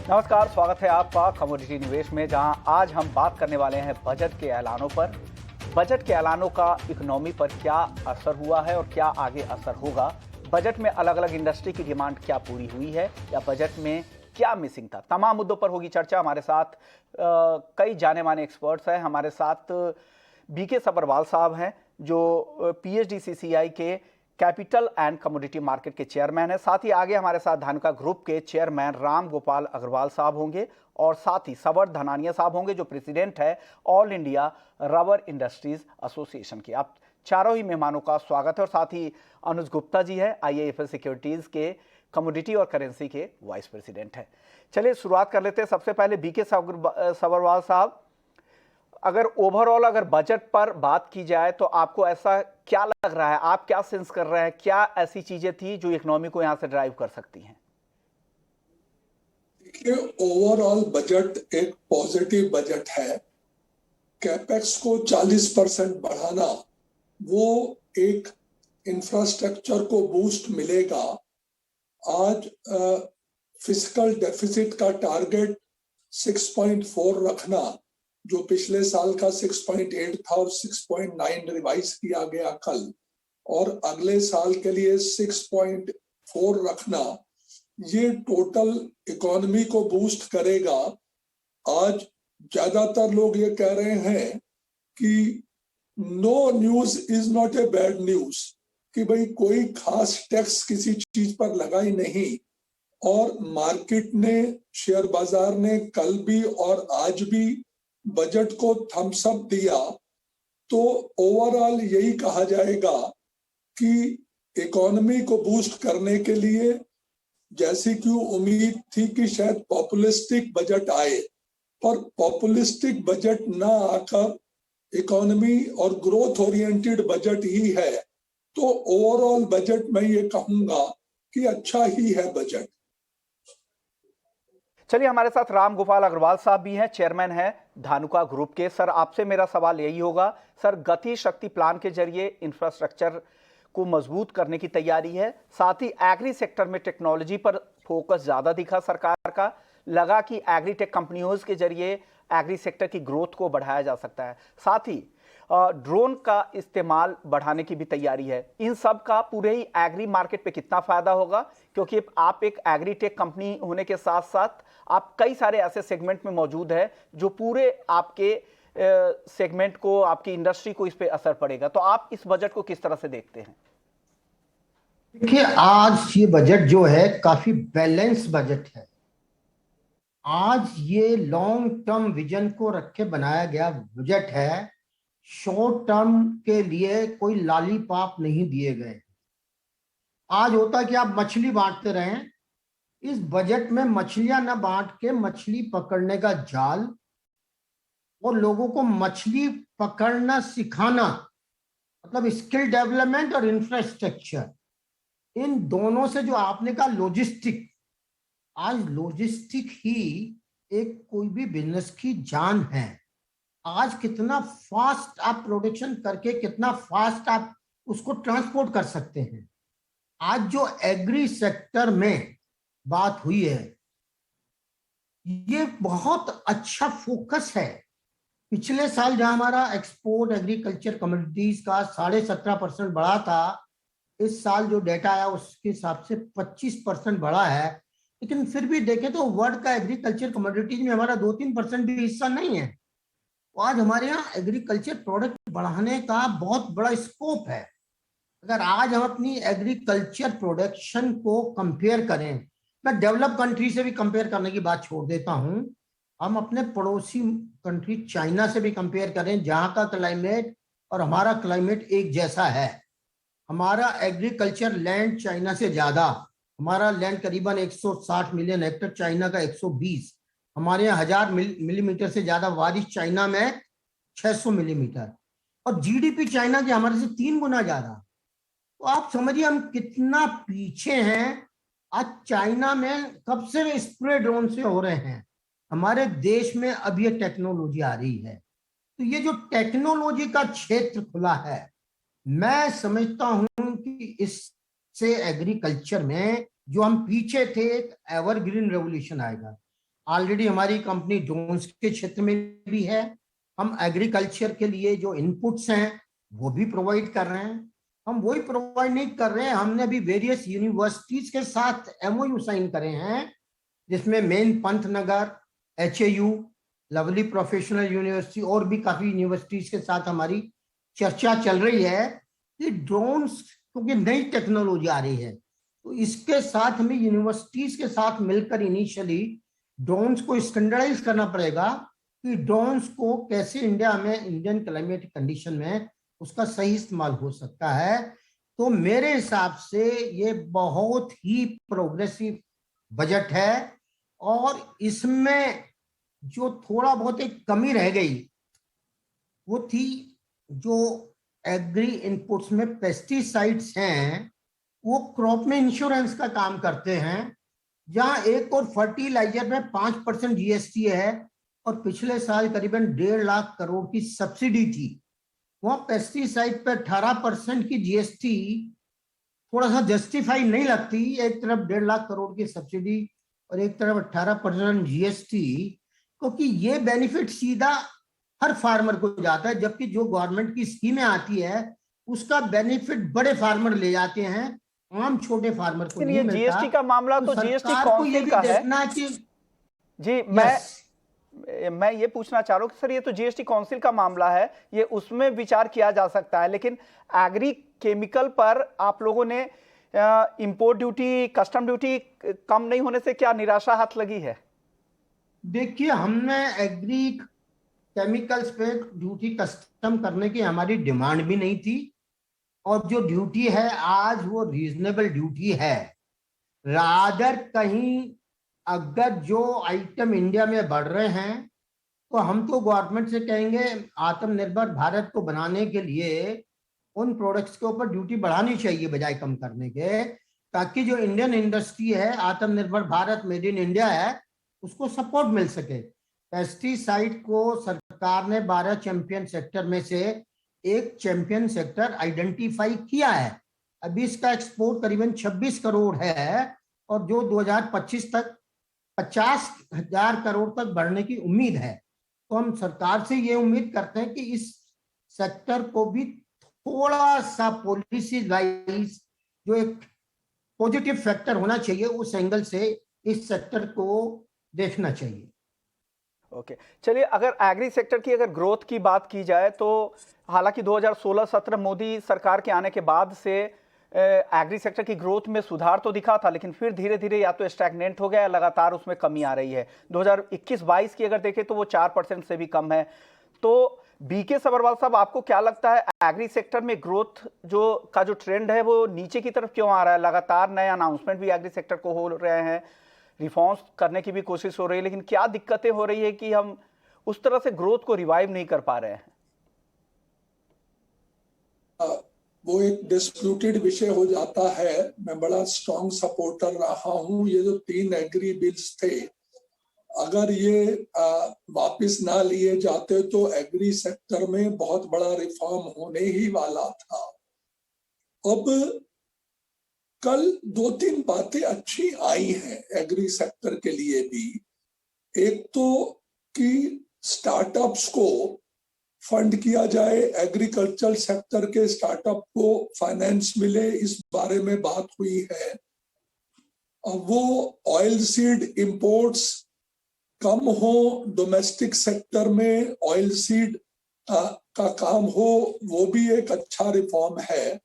नमस्कार, स्वागत है आपका कमोडिटी निवेश में, जहां आज हम बात करने वाले हैं बजट के ऐलानों पर। बजट के ऐलानों का इकोनॉमी पर क्या असर हुआ है और क्या आगे असर होगा। बजट में अलग अलग इंडस्ट्री की डिमांड क्या पूरी हुई है या बजट में क्या मिसिंग था, तमाम मुद्दों पर होगी चर्चा। हमारे साथ कई जाने माने एक्सपर्ट्स हैं। हमारे साथ बीके सब्बरवाल साहब हैं, जो पीएचडी सीसीआई के कैपिटल एंड कमोडिटी मार्केट के चेयरमैन है। साथ ही आगे हमारे साथ धानुका ग्रुप के चेयरमैन राम गोपाल अग्रवाल साहब होंगे और साथ ही सवर धनानिया साहब होंगे, जो प्रेसिडेंट है all India rubber industries association के। आप चारों ही मेहमानों का स्वागत है। और साथ ही अनुज गुप्ता जी है, आईआईएफएल सिक्योरिटीज के कमोडिटी और करेंसी के वाइस प्रेसिडेंट है। चलिए शुरुआत कर लेते हैं। सबसे पहले बीके सब्बरवाल साहब, अगर ओवरऑल अगर बजट पर बात की जाए तो आपको ऐसा क्या लग रहा है, आप क्या सेंस कर रहे हैं, क्या ऐसी चीजें थी जो इकोनॉमी को यहां से ड्राइव कर सकती हैं? देखिए, ओवरऑल बजट एक पॉजिटिव बजट है। कैपेक्स को 40% बढ़ाना, वो एक इंफ्रास्ट्रक्चर को बूस्ट मिलेगा। आज फिस्कल डेफिसिट का टारगेट 6.4 रखना, जो पिछले साल का 6.8 था और 6.9 रिवाइज किया गया कल, और अगले साल के लिए 6.4 रखना, ये टोटल इकोनॉमी को बूस्ट करेगा। आज ज्यादातर लोग ये कह रहे हैं कि no news is not a bad news, कि भाई कोई खास टैक्स किसी चीज पर लगा ही नहीं। और मार्केट ने, शेयर बाजार ने कल भी और आज भी बजट को थम्स अप दिया। तो ओवरऑल यही कहा जाएगा कि इकोनॉमी को बूस्ट करने के लिए, जैसी कि उम्मीद थी कि शायद पॉपुलिस्टिक बजट आए, पर पॉपुलिस्टिक बजट ना आकर इकोनॉमी और ग्रोथ ओरिएंटेड बजट ही है। तो ओवरऑल बजट मैं ये कहूंगा कि अच्छा ही है बजट। चलिए, हमारे साथ राम गोपाल अग्रवाल साहब भी हैं, चेयरमैन हैं धानुका ग्रुप के। सर, आपसे मेरा सवाल यही होगा, सर, गति शक्ति प्लान के जरिए इंफ्रास्ट्रक्चर को मजबूत करने की तैयारी है, साथ ही एग्री सेक्टर में टेक्नोलॉजी पर फोकस ज्यादा दिखा सरकार का। लगा कि एग्री टेक कंपनियों के जरिए एग्री सेक्टर की ग्रोथ को बढ़ाया जा सकता है। साथ ही ड्रोन का इस्तेमाल बढ़ाने की भी तैयारी है। इन सब का पूरे ही एग्री मार्केट पे कितना फायदा होगा, क्योंकि आप एक एग्री टेक कंपनी होने के साथ साथ आप कई सारे ऐसे सेगमेंट में मौजूद है जो पूरे आपके सेगमेंट को, आपकी इंडस्ट्री को इस पे असर पड़ेगा। तो आप इस बजट को किस तरह से देखते हैं? देखिए, आज ये बजट जो है काफी बैलेंस बजट है। आज ये लॉन्ग टर्म विजन को रख के बनाया गया बजट है। शॉर्ट टर्म के लिए कोई लॉलीपॉप नहीं दिए गए। आज होता कि आप मछली बांटते रहें, इस बजट में मछलियां न बांट के मछली पकड़ने का जाल और लोगों को मछली पकड़ना सिखाना, मतलब स्किल डेवलपमेंट और इंफ्रास्ट्रक्चर, इन दोनों से जो आपने कहा लॉजिस्टिक, आज लॉजिस्टिक ही एक कोई भी बिजनेस की जान है। आज कितना फास्ट आप प्रोडक्शन करके कितना फास्ट आप उसको ट्रांसपोर्ट कर सकते हैं। आज जो एग्री सेक्टर में बात हुई है, ये बहुत अच्छा फोकस है। पिछले साल जहां हमारा एक्सपोर्ट एग्रीकल्चर कमोडिटीज का 17.5% बढ़ा था, इस साल जो डेटा आया उसके हिसाब से 25% बढ़ा है। लेकिन फिर भी देखें तो वर्ल्ड का एग्रीकल्चर कमोडिटीज में हमारा 2-3% भी हिस्सा नहीं है। तो आज हमारे यहाँ एग्रीकल्चर प्रोडक्ट बढ़ाने का बहुत बड़ा स्कोप है। अगर आज हम अपनी एग्रीकल्चर प्रोडक्शन को कंपेयर करें, मैं डेवलप कंट्री से भी कंपेयर करने की बात छोड़ देता हूं, हम अपने पड़ोसी कंट्री चाइना से भी कंपेयर करें, जहां का क्लाइमेट और हमारा क्लाइमेट एक जैसा है। हमारा एग्रीकल्चर लैंड चाइना से ज्यादा, हमारा लैंड करीबन 160 मिलियन हेक्टेयर, चाइना का 120। हमारे यहाँ 1000 मिलीमीटर से ज्यादा बारिश, चाइना में 600 मिलीमीटर, और जीडीपी चाइना के हमारे से 3 गुना ज्यादा। तो आप समझिए हम कितना पीछे हैं। आज चाइना में कब से स्प्रे ड्रोन से हो रहे हैं, हमारे देश में अब ये टेक्नोलॉजी आ रही है। तो ये जो टेक्नोलॉजी का क्षेत्र खुला है, मैं समझता हूं कि इससे एग्रीकल्चर में जो हम पीछे थे, एक एवरग्रीन रेवोल्यूशन आएगा। ऑलरेडी हमारी कंपनी ड्रोन्स के क्षेत्र में भी है। हम एग्रीकल्चर के लिए जो इनपुट्स हैं वो भी प्रोवाइड कर रहे हैं। हम वही प्रोवाइड नहीं कर रहे हैं, हमने अभी वेरियस यूनिवर्सिटीज के साथ एमओयू साइन करे हैं, जिसमें main Pantnagar, HAU, Lovely Professional University और भी काफी यूनिवर्सिटीज के साथ हमारी चर्चा चल रही है कि ड्रोन्स क्योंकि नई टेक्नोलॉजी आ रही है, तो इसके साथ हमें यूनिवर्सिटीज के साथ मिलकर इनिशियली ड्रोन्स को स्टैंडर्डाइज करना पड़ेगा कि ड्रोन्स को कैसे इंडिया में, इंडियन क्लाइमेट कंडीशन में उसका सही इस्तेमाल हो सकता है। तो मेरे हिसाब से ये बहुत ही प्रोग्रेसिव बजट है, और इसमें जो थोड़ा बहुत एक कमी रह गई वो थी जो एग्री इनपुट्स में पेस्टिसाइड्स हैं वो क्रॉप में इंश्योरेंस का काम करते हैं, जहां एक और फर्टिलाइजर में 5% जीएसटी है और पिछले साल करीबन 1.5 लाख करोड़ की सब्सिडी थी। वहां पेस्टिसाइड पे 18% की जीएसटी थोड़ा सा जस्टिफाई नहीं लगती। एक तरफ 1.5 लाख करोड़ की सब्सिडी और एक तरफ 18% जीएसटी, क्योंकि ये बेनिफिट सीधा हर फार्मर को जाता है, जबकि जो गवर्नमेंट की स्कीमें आती है उसका बेनिफिट बड़े फार्मर ले जाते हैं, आम छोटे फार्मर को नहीं मिलता। जीएसटी का मामला तो जीएसटी काउंसिल का है जी। मैं ये पूछना चाह रहा हूँ कि सर ये तो जीएसटी काउंसिल का मामला है, ये उसमें विचार किया जा सकता है, लेकिन एग्री केमिकल पर आप लोगों ने इंपोर्ट ड्यूटी, कस्टम ड्यूटी कम नहीं होने से क्या निराशा हाथ लगी है? देखिए, हमने एग्री केमिकल्स पे ड्यूटी कस्टम करने की हमारी डिमांड भी नहीं थी, और जो ड्यूटी है आज वो रीजनेबल ड्यूटी है। रादर कहीं अगर जो आइटम इंडिया में बढ़ रहे हैं तो हम तो गवर्नमेंट से कहेंगे आत्मनिर्भर भारत को बनाने के लिए उन प्रोडक्ट्स के ऊपर ड्यूटी बढ़ानी चाहिए बजाय कम करने के, ताकि जो इंडियन इंडस्ट्री है, आत्मनिर्भर भारत, मेड इन इंडिया है, उसको सपोर्ट मिल सके। पेस्टिसाइड को सरकार ने 12 चैंपियन सेक्टर में से एक चैंपियन सेक्टर आइडेंटिफाई किया है। अभी इसका एक्सपोर्ट करीबन 26 करोड़ है और जो 2025 तक 50,000 करोड़ तक बढ़ने की उम्मीद है। तो हम सरकार से ये उम्मीद करते हैं कि इस सेक्टर को भी थोड़ा सा पॉलिसी वाइज जो एक पॉजिटिव फैक्टर होना चाहिए, उस एंगल से इस सेक्टर को देखना चाहिए। ओके, चलिए, अगर एग्री सेक्टर की अगर ग्रोथ की बात की जाए तो हालांकि 2016-17 मोदी सरकार के आने के बाद से एग्री सेक्टर की ग्रोथ में सुधार तो दिखा था, लेकिन फिर धीरे धीरे या तो स्टैग्नेंट हो गया या लगातार उसमें कमी आ रही है। 2021-22 की अगर देखें तो वो 4% से भी कम है। तो बीके सब्बरवाल साहब, आपको क्या लगता है एग्री सेक्टर में ग्रोथ जो ट्रेंड है वो नीचे की तरफ क्यों आ रहा है? लगातार नए अनाउंसमेंट भी एग्री सेक्टर को हो रहे हैं, रिफॉर्म्स करने की भी कोशिश हो रही है, लेकिन क्या दिक्कतें हो रही है कि हम उस तरह से ग्रोथ को रिवाइव नहीं कर पा रहे हैं? वो एक डिस्प्यूटेड विषय हो जाता है। मैं बड़ा स्ट्रॉन्ग सपोर्टर रहा हूं। ये जो 3 एग्री बिल्स थे, अगर ये वापस ना लिए जाते तो एग्री सेक्टर में बहुत बड़ा रिफॉर्म होने ही वाला था। अब कल 2-3 बातें अच्छी आई हैं एग्री सेक्टर के लिए भी। एक तो कि स्टार्टअप्स को फंड किया जाए, एग्रीकल्चर सेक्टर के स्टार्टअप को फाइनेंस मिले, इस बारे में बात हुई है। वो ऑयल सीड इंपोर्ट्स कम हो, डोमेस्टिक सेक्टर में ऑयल सीड का काम हो, वो भी एक अच्छा रिफॉर्म है।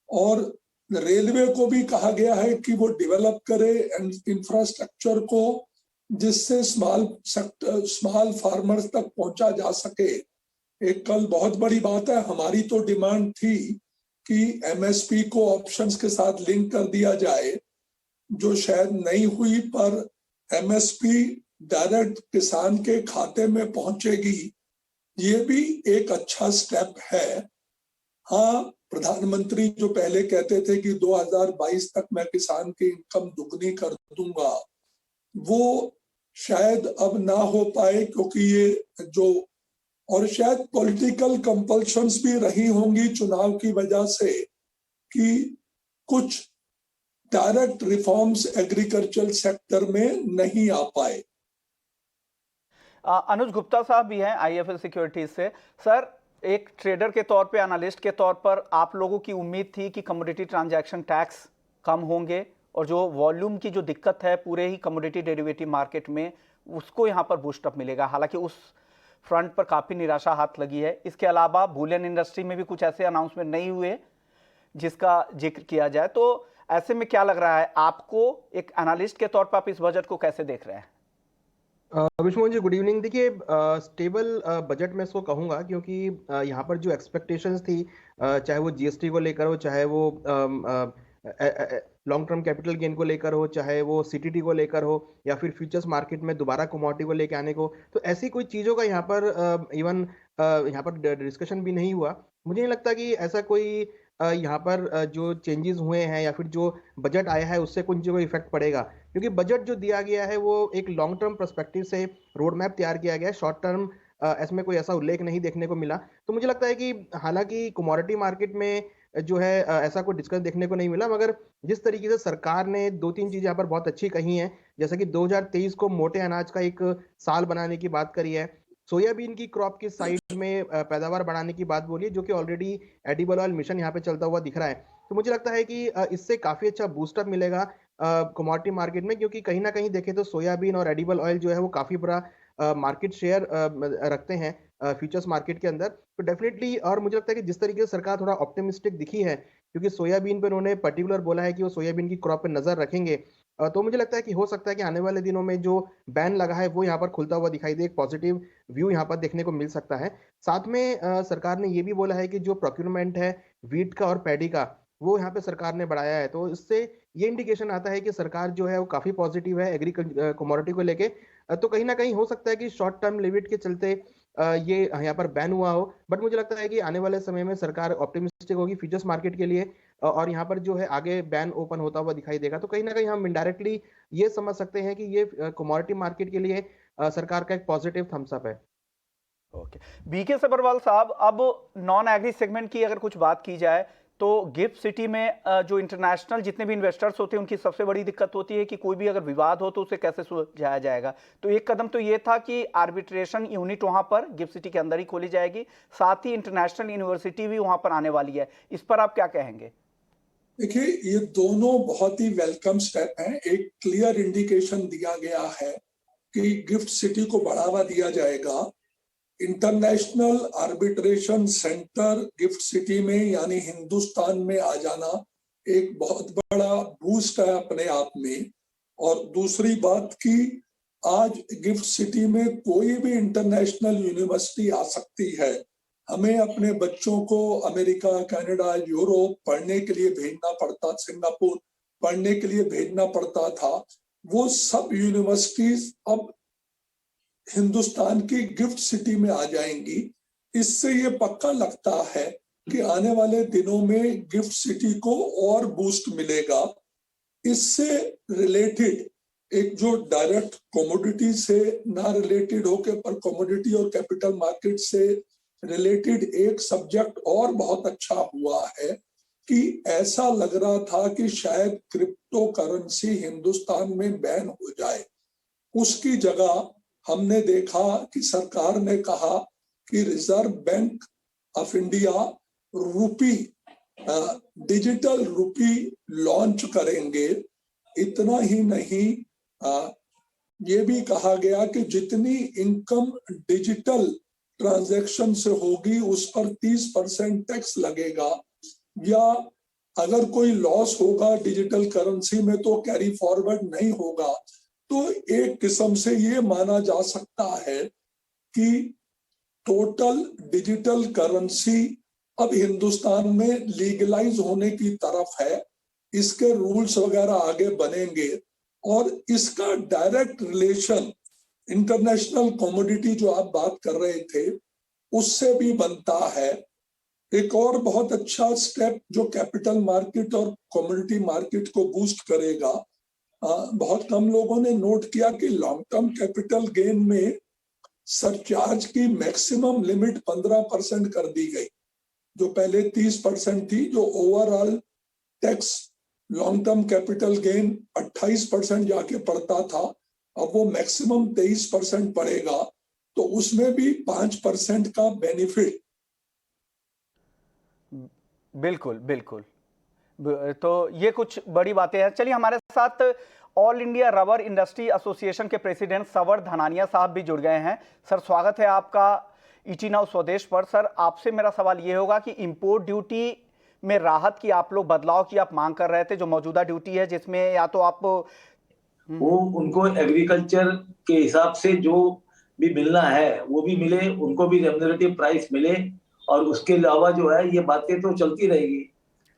और रेलवे को भी कहा गया है कि वो डेवलप करे इंफ्रास्ट्रक्चर को, जिससे स्मॉल फार्मर्स तक पहुंचा जा सके। एक कल बहुत बड़ी बात है, हमारी तो डिमांड थी कि एमएसपी को ऑप्शंस के साथ लिंक कर दिया जाए, जो शायद नहीं हुई, पर एमएसपी डायरेक्ट किसान के खाते में पहुंचेगी, ये भी एक अच्छा स्टेप है। हाँ, प्रधानमंत्री जो पहले कहते थे कि 2022 तक मैं किसान की इनकम दुगनी कर दूंगा, वो शायद अब ना हो पाए, क्योंकि ये जो, और शायद पॉलिटिकल कंपल्शंस भी रही होंगी चुनाव की वजह से, कि कुछ डायरेक्ट रिफॉर्म्स एग्रीकल्चर सेक्टर में नहीं आ पाए। अनुज गुप्ता साहब भी हैं आईएफएल सिक्योरिटीज से। सर, एक ट्रेडर के तौर पे, एनालिस्ट के तौर पर आप लोगों की उम्मीद थी कि कमोडिटी ट्रांजैक्शन टैक्स कम होंगे और जो वॉल्यूम की जो दिक्कत है पूरे ही कमोडिटी डेरिवेटिव मार्केट में, उसको यहाँ पर बूस्ट अप मिलेगा। हालांकि उस फ्रंट पर काफ़ी निराशा हाथ लगी है। इसके अलावा बुलियन इंडस्ट्री में भी कुछ ऐसे अनाउंसमेंट नहीं हुए जिसका जिक्र किया जाए। तो ऐसे में क्या लग रहा है आपको, एक एनालिस्ट के तौर पर आप इस बजट को कैसे देख रहे हैं? Vishnu ji, good evening. देखिए, स्टेबल बजट मैं इसको कहूँगा, क्योंकि यहाँ पर जो एक्सपेक्टेशंस थी, चाहे वो जीएसटी को लेकर हो, चाहे वो लॉन्ग टर्म कैपिटल गेन को लेकर हो, चाहे वो सीटीटी को लेकर हो, या फिर फ्यूचर्स मार्केट में दोबारा कमोडिटी को लेकर आने को, तो ऐसी कोई चीज़ों का यहाँ पर इवन यहाँ पर डिस्कशन भी नहीं हुआ। मुझे नहीं लगता कि ऐसा कोई यहाँ पर जो चेंजेस हुए हैं या फिर जो बजट आया है उससे कुछ जो इफेक्ट पड़ेगा, क्योंकि बजट जो दिया गया है वो एक लॉन्ग टर्म पर्सपेक्टिव से रोड मैप तैयार किया गया है। शॉर्ट टर्म इसमें कोई ऐसा उल्लेख नहीं देखने को मिला। तो मुझे लगता है कि हालांकि कमोडिटी मार्केट में जो है ऐसा कोई डिस्कस देखने को नहीं मिला, मगर जिस तरीके से सरकार ने दो तीन चीज़ यहाँ पर बहुत अच्छी कही हैं, जैसे कि 2023 को मोटे अनाज का एक साल बनाने की बात करी है, सोयाबीन की क्रॉप की साइड में पैदावार बढ़ाने की बात बोली है, जो कि ऑलरेडी एडिबल ऑयल मिशन यहाँ पे चलता हुआ दिख रहा है। तो मुझे लगता है कि इससे काफ़ी अच्छा बूस्टअप मिलेगा कमोडिटी मार्केट में, क्योंकि कहीं ना कहीं देखें तो सोयाबीन और एडिबल ऑयल जो है वो काफ़ी बड़ा मार्केट शेयर रखते हैं फ्यूचर्स मार्केट के अंदर। तो डेफिनेटली, और मुझे लगता है कि जिस तरीके से सरकार थोड़ा ऑप्टिमिस्टिक दिखी है, क्योंकि सोयाबीन पे उन्होंने पर्टिकुलर बोला है कि वो सोयाबीन की क्रॉप पे नजर रखेंगे, तो मुझे लगता है कि हो सकता है कि आने वाले दिनों में जो बैन लगा है वो यहाँ पर खुलता हुआ दिखाई दे, एक पॉजिटिव व्यू यहाँ पर देखने को मिल सकता है। साथ में सरकार ने ये भी बोला है कि जो प्रोक्यूरमेंट है वीट का और पैडी का, वो यहाँ पे सरकार ने बढ़ाया है। तो इससे ये इंडिकेशन आता है कि सरकार जो है वो काफी पॉजिटिव है एग्री कमोडिटी को लेके। तो कहीं ना कहीं हो सकता है कि शॉर्ट टर्म लिमिट के चलते ये यहाँ पर बैन हुआ हो, बट मुझे लगता है कि आने वाले समय में सरकार ऑप्टिमिस्टिक होगी फ्यूचर्स मार्केट के लिए, और यहाँ पर जो है आगे बैन ओपन होता हुआ दिखाई देगा। तो कहीं ना कहीं हम इनडायरेक्टली ये समझ सकते हैं कि ये कमोडिटी मार्केट के लिए सरकार का एक पॉजिटिव थम्स अप है। ओके, बीके सबरवाल साहब, अब नॉन एग्री सेगमेंट की अगर कुछ बात की जाए तो गिफ्ट सिटी में जो इंटरनेशनल जितने भी इन्वेस्टर्स होते हैं उनकी सबसे बड़ी दिक्कत होती है कि कोई भी अगर विवाद हो तो उसे कैसे सुलझाया जाएगा। तो एक कदम तो ये था कि आर्बिट्रेशन यूनिट वहां पर गिफ्ट सिटी के अंदर ही खोली जाएगी, साथ ही इंटरनेशनल यूनिवर्सिटी भी वहां पर आने वाली है। इस पर आप क्या कहेंगे? देखिए, ये दोनों बहुत ही वेलकम स्टेप हैं। एक क्लियर इंडिकेशन दिया गया है कि गिफ्ट सिटी को बढ़ावा दिया जाएगा। International arbitration centre gift city में यानी हिंदुस्तान में आ जाना एक बहुत बड़ा बूस्ट है अपने आप में। और दूसरी बात कि आज गिफ्ट सिटी में कोई भी इंटरनेशनल यूनिवर्सिटी आ सकती है। हमें अपने बच्चों को अमेरिका, कनाडा, यूरोप पढ़ने के लिए भेजना पड़ता, सिंगापुर पढ़ने के लिए भेजना पड़ता था। वो सब यूनिवर्सिटीज अब हिंदुस्तान की गिफ्ट सिटी में आ जाएंगी। इससे ये पक्का लगता है कि आने वाले दिनों में गिफ्ट सिटी को और बूस्ट मिलेगा। इससे रिलेटेड एक जो डायरेक्ट कमोडिटी से ना रिलेटेड होकर पर कमोडिटी और कैपिटल मार्केट से रिलेटेड एक सब्जेक्ट और बहुत अच्छा हुआ है कि ऐसा लग रहा था कि शायद क्रिप्टो करेंसी हिंदुस्तान में बैन हो जाए। उसकी जगह हमने देखा कि सरकार ने कहा कि reserve bank of India rupee digital rupee launch करेंगे। इतना ही नहीं, ये भी कहा गया कि जितनी इनकम डिजिटल ट्रांजैक्शन से होगी उस पर 30% टैक्स लगेगा, या अगर कोई लॉस होगा डिजिटल करेंसी में तो कैरी फॉरवर्ड नहीं होगा। तो एक किस्म से ये माना जा सकता है कि टोटल डिजिटल करेंसी अब हिंदुस्तान में लीगलाइज होने की तरफ है। इसके रूल्स वगैरह आगे बनेंगे और इसका डायरेक्ट रिलेशन इंटरनेशनल कमोडिटी जो आप बात कर रहे थे उससे भी बनता है। एक और बहुत अच्छा स्टेप जो कैपिटल मार्केट और कमोडिटी मार्केट को बूस्ट करेगा, बहुत कम लोगों ने नोट किया कि लॉन्ग टर्म कैपिटल गेन में सरचार्ज की मैक्सिमम लिमिट 15% कर दी गई। जो पहले 30% थी, जो overall tax long term capital gain 28% जाके पड़ता था, अब वो मैक्सिमम 23% पड़ेगा। तो उसमें भी 5% का बेनिफिट। बिल्कुल बिल्कुल। तो ये कुछ बड़ी बातें हैं। चलिए, हमारे साथ all India rubber industry association के प्रेसिडेंट सवर धनानिया साहब भी जुड़ गए हैं। सर, स्वागत है आपका ईटी नाउ स्वदेश पर। सर, आपसे मेरा सवाल ये होगा कि इंपोर्ट ड्यूटी में राहत की आप लोग, बदलाव की आप मांग कर रहे थे, जो मौजूदा ड्यूटी है जिसमें या तो आप वो उनको एग्रीकल्चर के हिसाब से जो भी मिलना है वो भी मिले, उनको भी रेम्युनरेटिव प्राइस मिले, और उसके अलावा जो है ये बातें तो चलती रहेगी।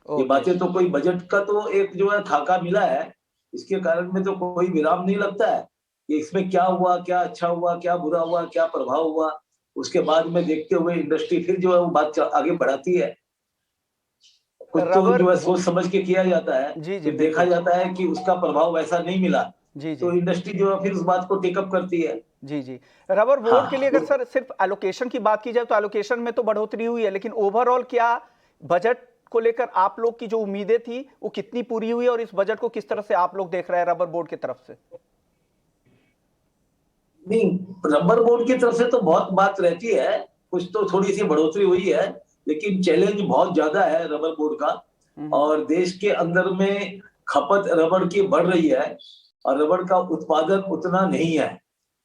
ये बातें तो कोई बजट का तो एक जो है खाका मिला है, इसके कारण में तो कोई विराम नहीं लगता है कि इसमें क्या हुआ, क्या अच्छा हुआ, क्या बुरा हुआ, क्या प्रभाव हुआ। उसके बाद में देखते हुए इंडस्ट्री फिर जो है वो बात आगे बढ़ाती है। कुछ तो जो है सोच समझ के किया जाता है, फिर देखा जाता है कि उसका प्रभाव वैसा नहीं मिला, तो इंडस्ट्री जो है फिर उस बात को टेकअप करती है। जी। रबर बोर्ड के लिए अगर सर सिर्फ एलोकेशन की बात की जाए तो एलोकेशन में तो बढ़ोतरी हुई है, लेकिन ओवरऑल क्या बजट को लेकर आप लोग की जो उम्मीदें थी वो कितनी पूरी हुई, और इस बजट को किस तरह से आप लोग देख रहे हैं रबर बोर्ड की तरफ से? नहीं, रबर बोर्ड की तरफ से तो बहुत बात रहती है, कुछ तो थोड़ी सी बढ़ोतरी हुई है, लेकिन चैलेंज बहुत ज्यादा है रबर बोर्ड का। और देश के अंदर में खपत रबर की बढ़ रही है और रबर का उत्पादन उतना नहीं है,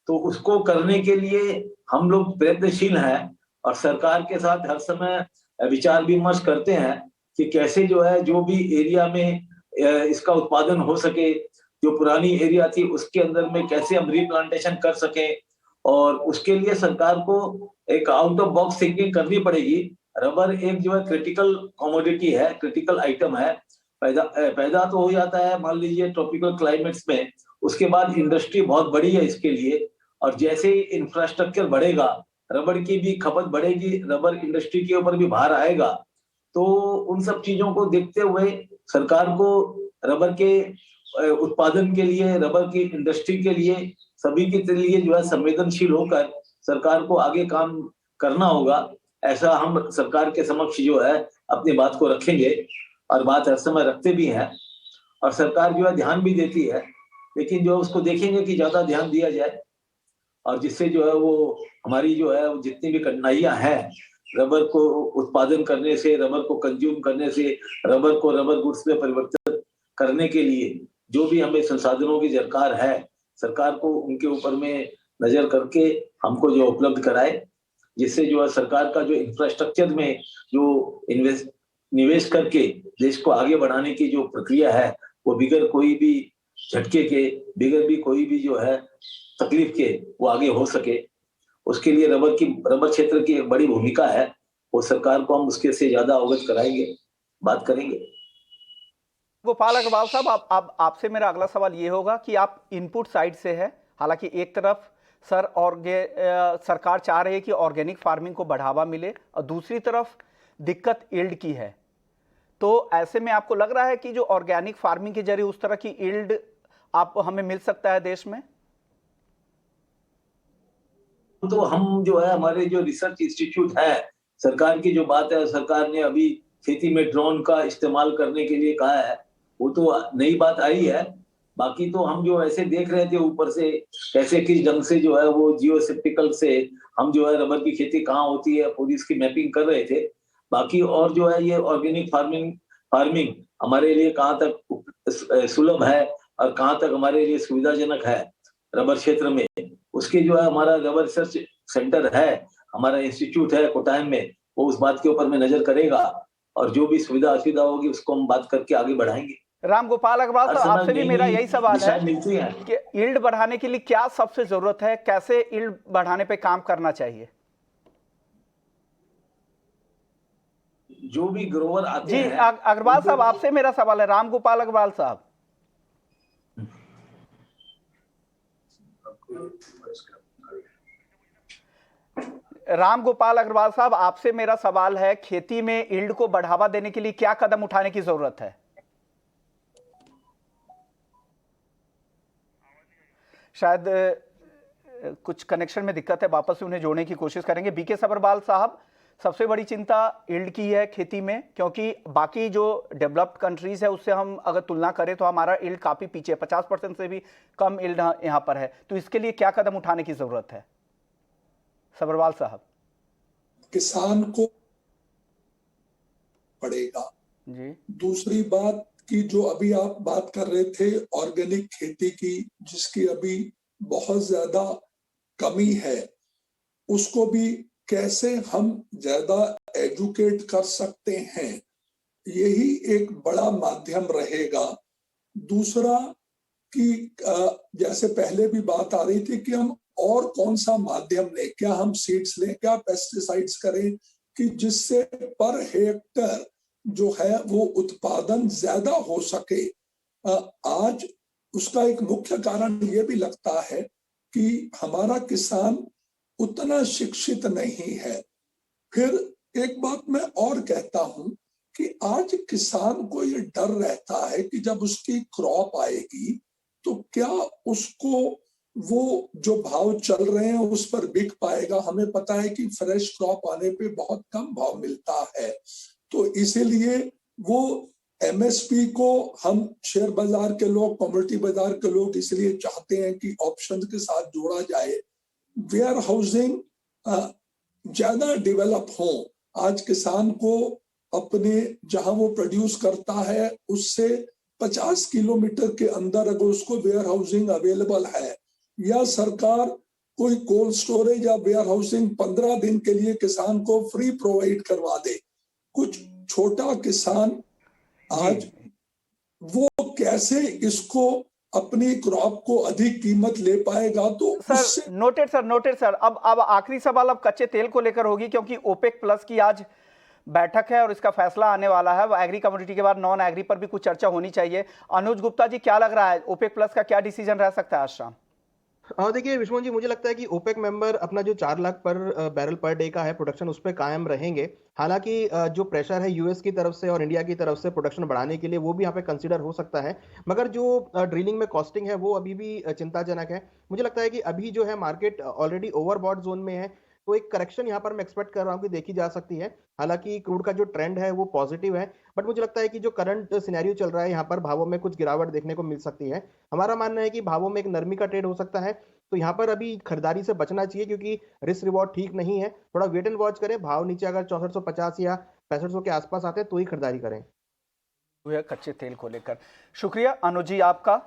तो उसको करने के लिए हम लोग प्रयत्नशील हैं और सरकार के साथ हर समय विचार विमर्श करते हैं कि कैसे जो है जो भी एरिया में इसका उत्पादन हो सके, जो पुरानी एरिया थी उसके अंदर में कैसे हम रिप्लांटेशन कर सके, और उसके लिए सरकार को एक आउट ऑफ बॉक्स थिंकिंग करनी पड़ेगी। रबर एक जो है क्रिटिकल कमोडिटी है, क्रिटिकल आइटम है, पैदा तो हो जाता है मान लीजिए ट्रॉपिकल क्लाइमेट्स में, उसके बाद इंडस्ट्री बहुत बड़ी है इसके लिए, और जैसे ही इंफ्रास्ट्रक्चर बढ़ेगा रबर की भी खपत बढ़ेगी, रबर इंडस्ट्री के ऊपर भी भार आएगा। तो उन सब चीजों को देखते हुए सरकार को रबर के उत्पादन के लिए, रबर की इंडस्ट्री के लिए, सभी के लिए जो है संवेदनशील होकर सरकार को आगे काम करना होगा। ऐसा हम सरकार के समक्ष जो है अपनी बात को रखेंगे, और बात हर समय रखते भी हैं, और सरकार जो है ध्यान भी देती है, लेकिन जो उसको देखेंगे कि ज्यादा ध्यान दिया जाए, और जिससे जो है वो हमारी जो है जितनी भी कठिनाइयां हैं रबर को उत्पादन करने से, रबर को कंज्यूम करने से, रबर को रबर गुड्स में परिवर्तित करने के लिए जो भी हमें संसाधनों की दरकार है, सरकार को उनके ऊपर में नजर करके हमको जो उपलब्ध कराए, जिससे जो है सरकार का जो इंफ्रास्ट्रक्चर में जो निवेश करके देश को आगे बढ़ाने की जो प्रक्रिया है वो बिगड़ कोई भी झटके के, बिगड़ भी कोई भी जो है तकलीफ के वो आगे हो सके, उसके लिए रबर क्षेत्र की एक बड़ी भूमिका है। वो सरकार को हम उसके से ज्यादा अवगत कराएंगे, बात करेंगे। गोपाल अग्रवाल साहब, आपसे मेरा अगला सवाल ये होगा कि आप इनपुट साइड से है, हालांकि एक तरफ सरकार चाह रही है कि ऑर्गेनिक फार्मिंग को बढ़ावा मिले, और दूसरी तरफ दिक्कत यील्ड की है, तो ऐसे में आपको लग रहा है कि जो ऑर्गेनिक फार्मिंग के जरिए उस तरह की यील्ड आप हमें मिल सकता है देश में? तो हम जो है हमारे जो रिसर्च इंस्टीट्यूट है, सरकार की जो बात है, सरकार ने अभी खेती में ड्रोन का इस्तेमाल करने के लिए कहा है, वो तो नई बात आई है। बाकी तो हम जो ऐसे देख रहे थे ऊपर से कैसे किस ढंग से जो है वो जियोसिप्टिकल से हम जो है रबर की खेती कहाँ होती है पूरी इसकी मैपिंग कर रहे थे। बाकी और जो है ये ऑर्गेनिक फार्मिंग हमारे लिए कहाँ तक सुलभ है और कहाँ तक हमारे लिए सुविधाजनक है रबर क्षेत्र में, उसके जो है हमारा रबर रिसर्च सेंटर है, हमारा इंस्टीट्यूट है कोटायम में, वो उस बात के ऊपर में नजर करेगा, और जो भी सुविधा असुविधा होगी उसको हम बात करके आगे बढ़ाएंगे। राम गोपाल अग्रवाल साहब, आपसे भी मेरा यही सवाल है कि यील्ड बढ़ाने के लिए क्या सबसे जरूरत है, कैसे यील्ड बढ़ाने पे काम करना चाहिए? जो भी ग्रोवर आते हैं अग्रवाल साहब, आपसे मेरा सवाल है, राम गोपाल अग्रवाल साहब। राम गोपाल अग्रवाल साहब, आपसे मेरा सवाल है, खेती में यील्ड को बढ़ावा देने के लिए क्या कदम उठाने की जरूरत है? शायद कुछ कनेक्शन में दिक्कत है, वापस से उन्हें जोड़ने की कोशिश करेंगे। बीके सबरवाल साहब, सबसे बड़ी चिंता यील्ड की है खेती में, क्योंकि बाकी जो डेवलप्ड कंट्रीज है उससे हम अगर तुलना करें तो हमारा यील्ड काफी पीछे, 50% से भी कम यील्ड यहाँ पर है, तो इसके लिए क्या कदम उठाने की जरूरत है? सब्रवाल साहब। किसान को पड़ेगा। जी दूसरी बात कि जो अभी आप बात कर रहे थे ऑर्गेनिक खेती की, जिसकी अभी बहुत ज्यादा कमी है, उसको भी कैसे हम ज्यादा एजुकेट कर सकते हैं, यही एक बड़ा माध्यम रहेगा। दूसरा कि जैसे पहले भी बात आ रही थी कि हम और कौन सा माध्यम लें, क्या हम सीड्स लें, क्या पेस्टिसाइड्स करें कि जिससे पर हेक्टर जो है वो उत्पादन ज्यादा हो सके। आज उसका एक मुख्य कारण ये भी लगता है कि हमारा किसान उतना शिक्षित नहीं है। फिर एक बात मैं और कहता हूं कि आज किसान को ये डर रहता है कि जब उसकी क्रॉप आएगी तो क्या उसको वो जो भाव चल रहे हैं उस पर बिक पाएगा। हमें पता है कि फ्रेश क्रॉप आने पे बहुत कम भाव मिलता है, तो इसीलिए वो एमएसपी को हम शेयर बाजार के लोग, कमोडिटी बाजार के लोग इसलिए चाहते हैं कि ऑप्शन के साथ जोड़ा जाए। वेयर हाउसिंग ज्यादा डेवलप हो। आज किसान को अपने जहां वो प्रोड्यूस करता है उससे 50 किलोमीटर के अंदर अगर उसको वेयर हाउसिंग अवेलेबल है, या सरकार कोई कोल्ड स्टोरेज या वेयर हाउसिंग 15 दिन के लिए किसान को फ्री प्रोवाइड करवा दे। कुछ छोटा किसान आज वो कैसे इसको अपनी क्रॉप को अधिक कीमत ले पाएगा, तो उससे सर नोटेड सर। अब आखिरी सवाल अब कच्चे तेल को लेकर होगी, क्योंकि ओपेक प्लस की आज बैठक है और इसका फैसला आने वाला है। एग्री कमोडिटी के बाद नॉन एग्री पर भी कुछ चर्चा होनी चाहिए। अनुज गुप्ता जी, क्या लग रहा है ओपेक प्लस का क्या डिसीजन रह सकता है आज शाम? देखिए विश्वनाथ जी, मुझे लगता है कि ओपेक मेंबर अपना जो 4 लाख पर बैरल पर डे का है प्रोडक्शन, उस पे कायम रहेंगे। हालांकि जो प्रेशर है यूएस की तरफ से और इंडिया की तरफ से प्रोडक्शन बढ़ाने के लिए, वो भी यहाँ पे कंसीडर हो सकता है। मगर जो ड्रिलिंग में कॉस्टिंग है वो अभी भी चिंताजनक है। मुझे लगता है कि अभी जो है मार्केट ऑलरेडी ओवरबॉट जोन में है, तो एक करेक्शन यहाँ पर मैं एक्सपेक्ट कर रहा हूँ कि देखी जा सकती है। हालांकि क्रूड का जो ट्रेंड है वो पॉजिटिव है, बट मुझे लगता है कि जो करंट सिनेरियो चल रहा है यहाँ पर भावों में कुछ गिरावट देखने को मिल सकती है। हमारा मानना है कि भावों में एक नरमी का ट्रेड हो सकता है, तो यहाँ पर अभी खरीदारी से बचना चाहिए, क्योंकि रिस्क रिवॉर्ड ठीक नहीं है। थोड़ा वेट एंड वॉच करें, भाव नीचे अगर 6450 या 6500 के आसपास आते हैं तो ही खरीदारी करें। कच्चे तेल को लेकर शुक्रिया अनुज जी आपका,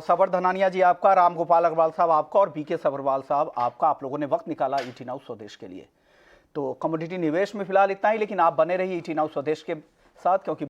सबर धनानिया जी आपका, राम गोपाल अग्रवाल साहब आपका और बीके सब्रवाल साहब आपका। आप लोगों ने वक्त निकाला ईटी नाउ स्वदेश के लिए। तो कमोडिटी निवेश में फिलहाल इतना ही, लेकिन आप बने रहिए ईटी नाउ स्वदेश के साथ, क्योंकि